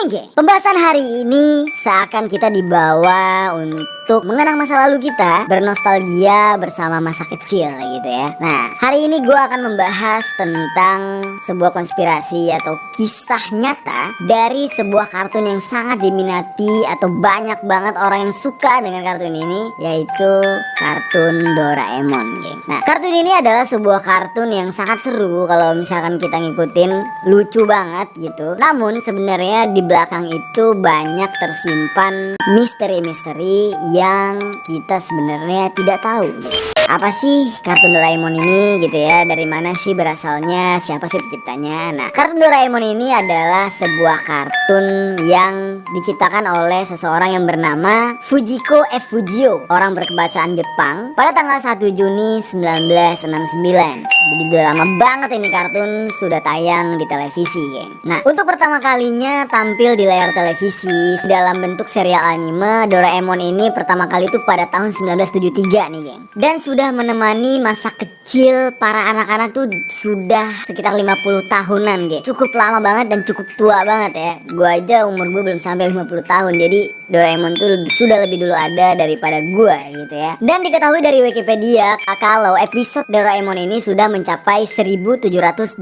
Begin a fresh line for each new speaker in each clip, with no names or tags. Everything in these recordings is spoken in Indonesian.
Oke, pembahasan hari ini seakan kita dibawa untuk mengenang masa lalu kita, bernostalgia bersama masa kecil gitu ya. Nah, hari ini gue akan membahas tentang sebuah konspirasi atau kisah nyata dari sebuah kartun yang sangat diminati atau banyak banget orang yang suka dengan kartun ini, yaitu kartun Doraemon, geng. Nah, kartun ini adalah sebuah kartun yang sangat seru kalau misalkan kita ngikutin, lucu banget gitu. Namun sebenarnya di belakang itu banyak tersimpan misteri-misteri yang kita sebenarnya tidak tahu gitu. Apa sih kartun Doraemon ini gitu ya? Dari mana sih berasalnya? Siapa sih penciptanya? Nah, kartun Doraemon ini adalah sebuah kartun yang diciptakan oleh seseorang yang bernama Fujiko F. Fujio, orang berkebahasaan Jepang, pada tanggal 1 Juni 1969. Jadi udah lama banget ini kartun sudah tayang di televisi, geng. Nah, untuk pertama kalinya tampil di layar televisi dalam bentuk serial anime, Doraemon ini pertama kali itu pada tahun 1973 nih, geng. Dan sudah menemani masa kecil para anak-anak tuh sudah sekitar 50 tahunan, geng. Cukup lama banget dan cukup tua banget ya. Gua aja umur gue belum sampai 50 tahun. Jadi Doraemon tuh sudah lebih dulu ada daripada gua gitu ya. Dan diketahui dari Wikipedia kalau episode Doraemon ini sudah mencapai 1787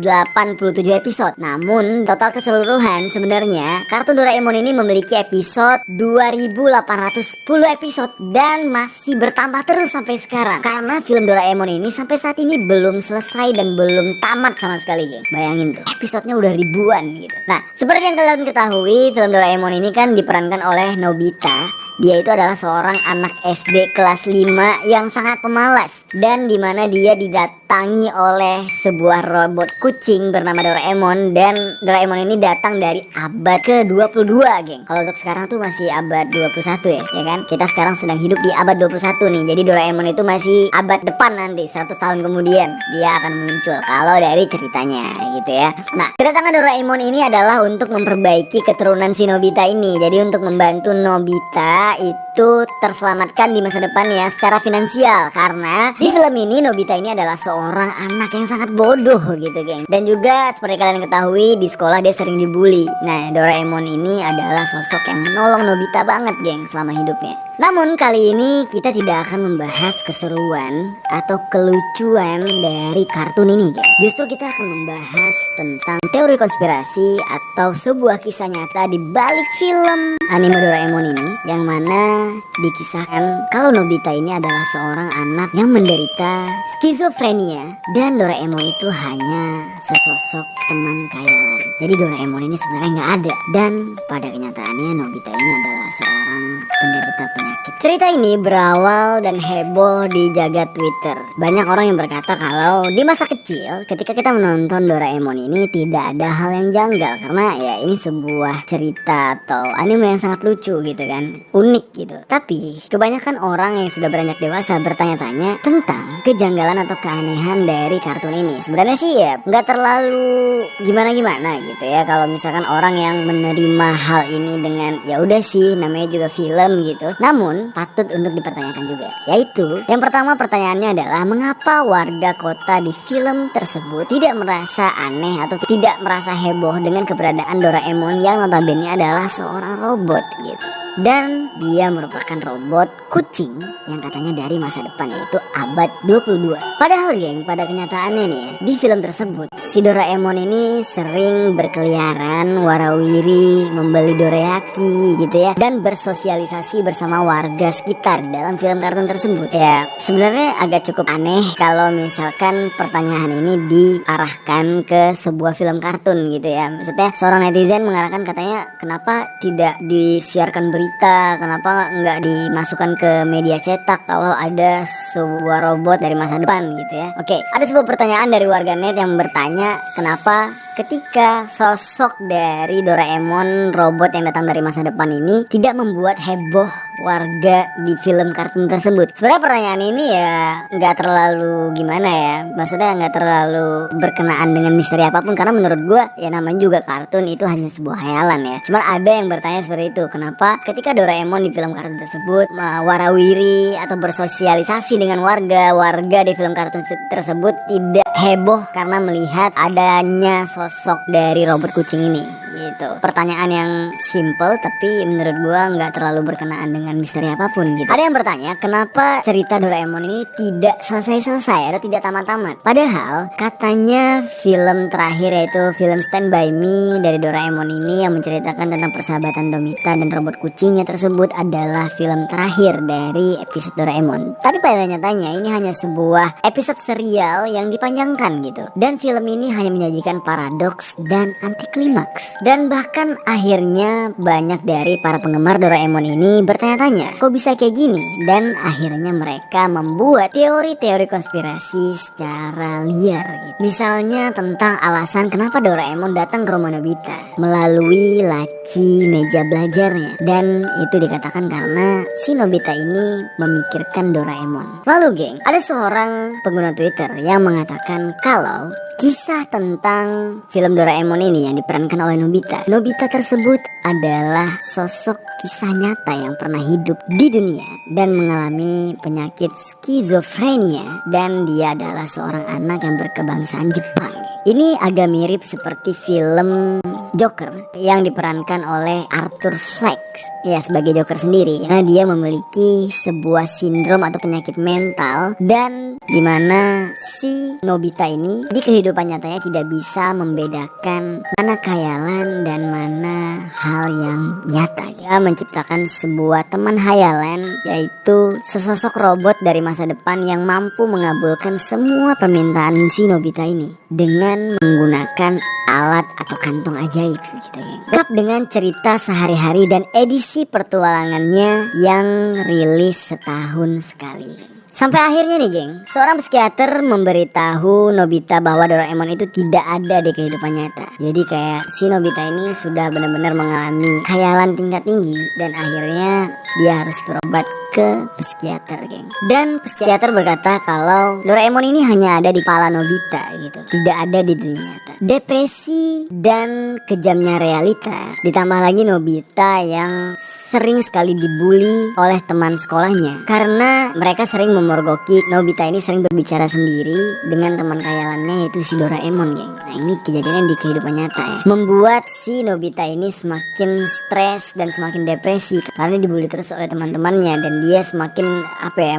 episode. Namun total keseluruhan sebenarnya kartun Doraemon ini memiliki episode 2810 episode dan masih bertambah terus sampai sekarang. Karena film Doraemon ini sampai saat ini belum selesai dan belum tamat sama sekali, geng. Bayangin tuh, episodenya udah ribuan gitu. Nah, seperti yang kalian ketahui, film Doraemon ini kan diperankan oleh Nobita. Dia itu adalah seorang anak SD kelas 5 yang sangat pemalas, dan dimana dia didatangi oleh sebuah robot kucing bernama Doraemon. Dan Doraemon ini datang dari abad ke-22, geng. Kalau untuk sekarang tuh masih abad 21 ya kan? Kita sekarang sedang hidup di abad 21 nih. Jadi Doraemon itu masih abad depan, nanti 100 tahun kemudian dia akan muncul kalau dari ceritanya gitu ya. Nah, kedatangan Doraemon ini adalah untuk memperbaiki keturunan si Nobita ini. Jadi untuk membantu Nobita itu terselamatkan di masa depan ya secara finansial. Karena di film ini Nobita ini adalah seorang anak yang sangat bodoh gitu, geng. Dan juga seperti kalian ketahui, di sekolah dia sering dibully. Nah, Doraemon ini adalah sosok yang menolong Nobita banget, geng, selama hidupnya. Namun kali ini kita tidak akan membahas keseruan atau kelucuan dari kartun ini, geng. Justru kita akan membahas tentang teori konspirasi atau sebuah kisah nyata di balik film anime Doraemon ini, yang mana dikisahkan kalau Nobita ini adalah seorang anak yang menderita skizofrenia dan Doraemon itu hanya sesosok teman khayalan. Jadi Doraemon ini sebenarnya nggak ada, dan pada kenyataannya Nobita ini adalah seorang penderita penyakit. Cerita ini berawal dan heboh di jagat Twitter. Banyak orang yang berkata kalau di masa kecil ketika kita menonton Doraemon ini tidak ada hal yang janggal, karena ya ini sebuah cerita atau anime yang sangat lucu gitu kan, unik gitu. Tapi kebanyakan orang yang sudah beranjak dewasa bertanya-tanya tentang kejanggalan atau keanehan dari kartun ini. Sebenarnya sih ya nggak terlalu gimana-gimana gitu ya kalau misalkan orang yang menerima hal ini dengan ya udah sih namanya juga film gitu. Namun patut untuk dipertanyakan juga, yaitu yang pertama pertanyaannya adalah mengapa warga kota di film tersebut tidak merasa aneh atau tidak merasa heboh dengan keberadaan Doraemon yang notabene adalah seorang robot gitu. Dan dia merupakan robot kucing yang katanya dari masa depan, yaitu abad 22. Padahal, geng, pada kenyataannya nih ya, di film tersebut si Doraemon ini sering berkeliaran warawiri, membeli dorayaki gitu ya, dan bersosialisasi bersama warga sekitar dalam film kartun tersebut. Ya, sebenarnya agak cukup aneh kalau misalkan pertanyaan ini diarahkan ke sebuah film kartun gitu ya. Maksudnya seorang netizen mengarahkan katanya kenapa tidak disiarkan berita, kenapa nggak dimasukkan ke media cetak kalau ada sebuah robot dari masa depan gitu ya. Oke, ada sebuah pertanyaan dari warganet yang bertanya kenapa ketika sosok dari Doraemon, robot yang datang dari masa depan ini, tidak membuat heboh warga di film kartun tersebut. Sebenarnya pertanyaan ini ya nggak terlalu gimana ya, maksudnya nggak terlalu berkenaan dengan misteri apapun, karena menurut gue ya namanya juga kartun, itu hanya sebuah khayalan ya. Cuman ada yang bertanya seperti itu, kenapa ketika Doraemon di film kartun tersebut warawiri atau bersosialisasi dengan warga di film kartun tersebut tidak heboh karena melihat adanya sosok dari robot kucing ini gitu. Pertanyaan yang simple tapi menurut gua nggak terlalu berkenaan dengan misteri apapun gitu. Ada yang bertanya, kenapa cerita Doraemon ini tidak selesai-selesai atau tidak tamat-tamat? Padahal katanya film terakhir, yaitu film Stand By Me dari Doraemon ini, yang menceritakan tentang persahabatan Nobita dan robot kucingnya tersebut, adalah film terakhir dari episode Doraemon. Tapi pada nyatanya ini hanya sebuah episode serial yang dipanjangkan gitu. Dan film ini hanya menyajikan paradoks dan anti klimaks. Dan bahkan akhirnya banyak dari para penggemar Doraemon ini bertanya-tanya, kok bisa kayak gini? Dan akhirnya mereka membuat teori-teori konspirasi secara liar gitu. Misalnya tentang alasan kenapa Doraemon datang ke rumah Nobita melalui laci meja belajarnya. Dan itu dikatakan karena si Nobita ini memikirkan Doraemon. Lalu geng, ada seorang pengguna Twitter yang mengatakan kalau kisah tentang film Doraemon ini yang diperankan oleh Nobita tersebut adalah sosok kisah nyata yang pernah hidup di dunia dan mengalami penyakit skizofrenia, dan dia adalah seorang anak yang berkebangsaan Jepang. Ini agak mirip seperti film Joker yang diperankan oleh Arthur Fleck ya sebagai Joker sendiri. Nah, dia memiliki sebuah sindrom atau penyakit mental, dan dimana si Nobita ini di kehidupan nyatanya tidak bisa membedakan mana khayalan dan mana hal yang nyata. Dia menciptakan sebuah teman hayalan, yaitu sesosok robot dari masa depan yang mampu mengabulkan semua permintaan si Nobita ini dengan menggunakan alat atau kantong ajaib gitu ya. Lengkap dengan cerita sehari-hari dan edisi pertualangannya yang rilis setahun sekali. Sampai akhirnya nih geng, seorang psikiater memberitahu Nobita bahwa Doraemon itu tidak ada di kehidupan nyata. Jadi kayak si Nobita ini sudah benar-benar mengalami khayalan tingkat tinggi, dan akhirnya dia harus berobat ke psikiater geng. Dan psikiater berkata kalau Doraemon ini hanya ada di kepala Nobita gitu, tidak ada di dunia nyata. Depresi dan kejamnya realita, ditambah lagi Nobita yang sering sekali dibully oleh teman sekolahnya karena mereka sering memorgoki Nobita ini sering berbicara sendiri dengan teman khayalannya, yaitu si Doraemon geng. Nah, ini kejadian di kehidupan nyata ya, membuat si Nobita ini semakin stres dan semakin depresi karena dibully terus oleh teman-temannya, dan dia semakin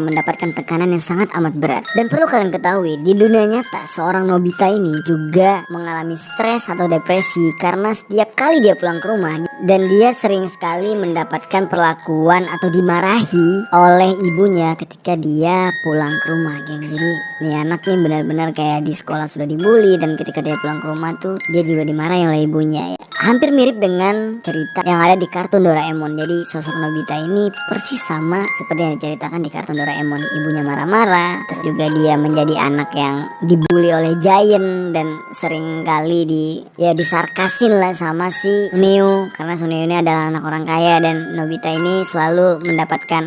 mendapatkan tekanan yang sangat amat berat. Dan perlu kalian ketahui, di dunia nyata seorang Nobita ini juga mengalami stres atau depresi karena setiap kali dia pulang ke rumah dan dia sering sekali mendapatkan perlakuan atau dimarahi oleh ibunya ketika dia pulang ke rumah geng. Jadi nih anak nih benar-benar kayak di sekolah sudah dibully, dan ketika dia pulang ke rumah tuh dia juga dimarahi oleh ibunya ya. Hampir mirip dengan cerita yang ada di kartun Doraemon. Jadi sosok Nobita ini persis sama seperti yang diceritakan di kartun Doraemon. Ibunya marah-marah, terus juga dia menjadi anak yang dibully oleh Giant dan sering kali disarkasin lah sama si Suneo, karena Suneo ini adalah anak orang kaya dan Nobita ini selalu mendapatkan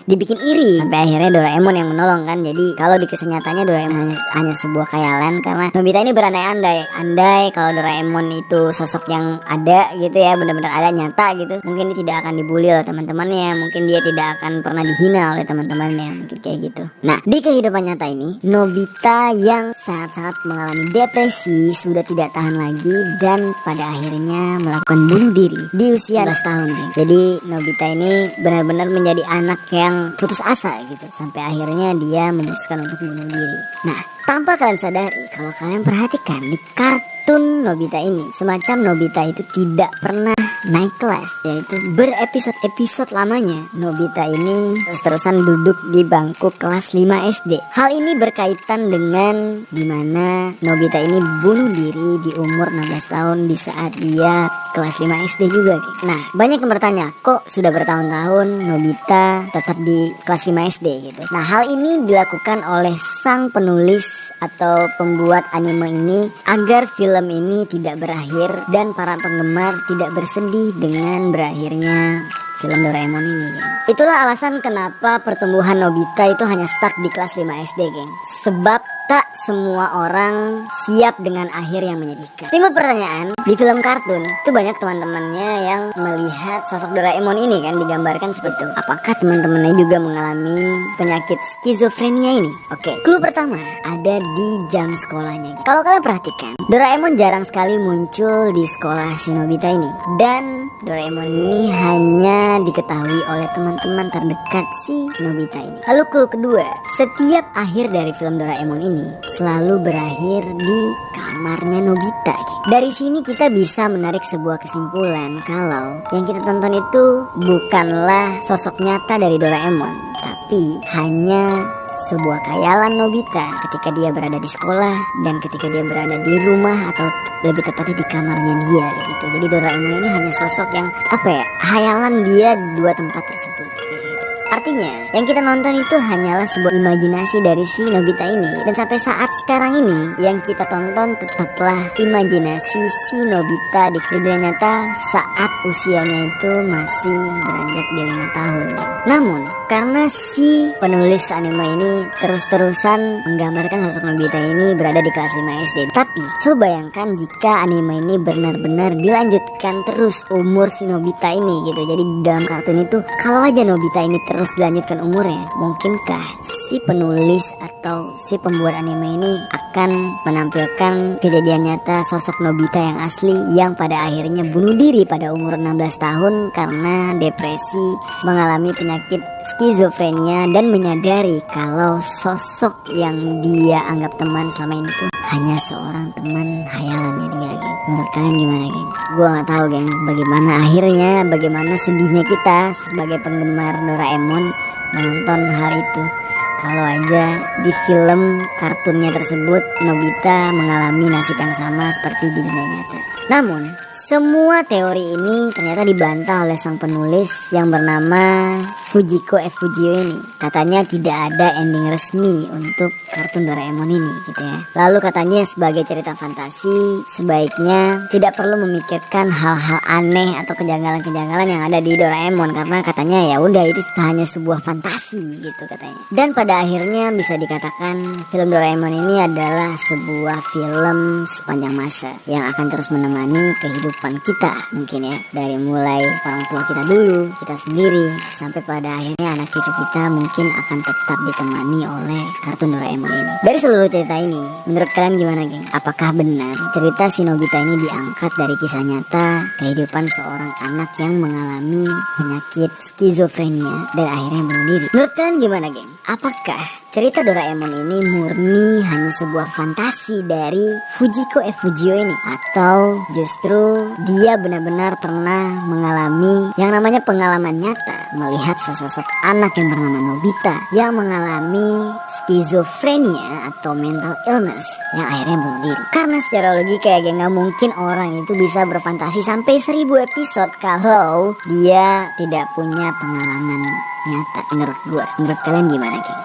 dibikin iri, sampai akhirnya Doraemon yang menolong kan. Jadi kalau di kisah nyatanya Doraemon hanya sebuah khayalan karena Nobita ini berandai-andai kalau Doraemon itu sosok yang ada gitu ya, benar-benar ada nyata gitu, mungkin dia tidak akan dibully oleh teman-temannya, mungkin dia tidak akan pernah dihina oleh teman-temannya, mungkin kayak gitu. Nah, di kehidupan nyata ini Nobita yang sangat-sangat mengalami depresi sudah tidak tahan lagi dan pada akhirnya melakukan bunuh diri di usia 11 tahun geng. Jadi Nobita ini benar-benar menjadi anak yang putus asa gitu, sampai akhirnya dia memutuskan untuk bunuh diri. Nah, tanpa kalian sadari, kalau kalian perhatikan di kartun Nobita ini, semacam Nobita itu tidak pernah naik kelas, yaitu berepisode-episode lamanya Nobita ini terus-terusan duduk di bangku kelas 5 SD. Hal ini berkaitan dengan dimana Nobita ini bunuh diri di umur 16 tahun di saat dia kelas 5 SD juga. Nah, banyak yang bertanya, kok sudah bertahun-tahun Nobita tetap di kelas 5 SD gitu. Nah, hal ini dilakukan oleh sang penulis atau pembuat anime ini agar film ini tidak berakhir dan para penggemar tidak bersedih dengan berakhirnya film Doraemon ini geng. Itulah alasan kenapa pertumbuhan Nobita itu hanya stuck di kelas 5 SD geng. Sebab tak semua orang siap dengan akhir yang menyedihkan. Timbul pertanyaan, di film kartun itu banyak teman-temannya yang melihat sosok Doraemon ini kan digambarkan seperti itu. Apakah teman-temannya juga mengalami penyakit skizofrenia ini? Oke, clue pertama ada di jam sekolahnya. Kalau kalian perhatikan, Doraemon jarang sekali muncul di sekolah si Nobita ini. Dan Doraemon ini hanya diketahui oleh teman-teman terdekat si Nobita ini. Lalu clue kedua, setiap akhir dari film Doraemon ini selalu berakhir di kamarnya Nobita. Dari sini kita bisa menarik sebuah kesimpulan kalau yang kita tonton itu bukanlah sosok nyata dari Doraemon, tapi hanya sebuah khayalan Nobita ketika dia berada di sekolah dan ketika dia berada di rumah, atau lebih tepatnya di kamarnya dia gitu. Jadi Doraemon ini hanya sosok yang khayalan dia di dua tempat tersebut gitu. Artinya yang kita nonton itu hanyalah sebuah imajinasi dari si Nobita ini. Dan sampai saat sekarang ini yang kita tonton tetaplah imajinasi si Nobita di dunia nyata saat usianya itu masih beranjak di 5 tahun. Namun karena si penulis anime ini terus-terusan menggambarkan sosok Nobita ini berada di kelas 5 SD. Tapi coba bayangkan jika anime ini benar-benar dilanjutkan terus umur si Nobita ini gitu. Jadi dalam kartun itu kalau aja Nobita ini terus dilanjutkan umurnya, mungkinkah si penulis atau si pembuat anime ini akan menampilkan kejadian nyata sosok Nobita yang asli yang pada akhirnya bunuh diri pada umur 16 tahun karena depresi, mengalami penyakit skizofrenia, dan menyadari kalau sosok yang dia anggap teman selama ini tuh hanya seorang teman hayalannya dia, geng. Menurut kalian gimana, geng? Gue nggak tahu, geng, bagaimana akhirnya, bagaimana sedihnya kita sebagai penggemar Doraemon menonton hal itu. Kalau aja di film kartunnya tersebut Nobita mengalami nasib yang sama seperti di dunia nyata. Namun semua teori ini ternyata dibantah oleh sang penulis yang bernama Fujiko F. Fujio ini. Katanya tidak ada ending resmi untuk kartun Doraemon ini gitu ya. Lalu katanya sebagai cerita fantasi sebaiknya tidak perlu memikirkan hal-hal aneh atau kejanggalan-kejanggalan yang ada di Doraemon, karena katanya ya udah itu hanya sebuah fantasi gitu katanya. Dan pada akhirnya bisa dikatakan film Doraemon ini adalah sebuah film sepanjang masa yang akan terus menemani kehidupan kita mungkin ya, dari mulai orang tua kita dulu, kita sendiri, sampai pada akhirnya anak cucu kita mungkin akan tetap ditemani oleh kartun Doraemon ini. Dari seluruh cerita ini, menurut kalian gimana, geng? Apakah benar cerita si Nobita ini diangkat dari kisah nyata kehidupan seorang anak yang mengalami penyakit skizofrenia dan akhirnya bunuh diri? Menurut kalian gimana, geng? Apakah cerita Doraemon ini murni hanya sebuah fantasi dari Fujiko F. Fujio ini, atau justru dia benar-benar pernah mengalami yang namanya pengalaman nyata melihat sesosok anak yang bernama Nobita yang mengalami skizofrenia atau mental illness yang akhirnya bunuh diri? Karena secara logika ya, gak mungkin orang itu bisa berfantasi sampai 1000 episode kalau dia tidak punya pengalaman nyata. Menurut kalian gimana, geng?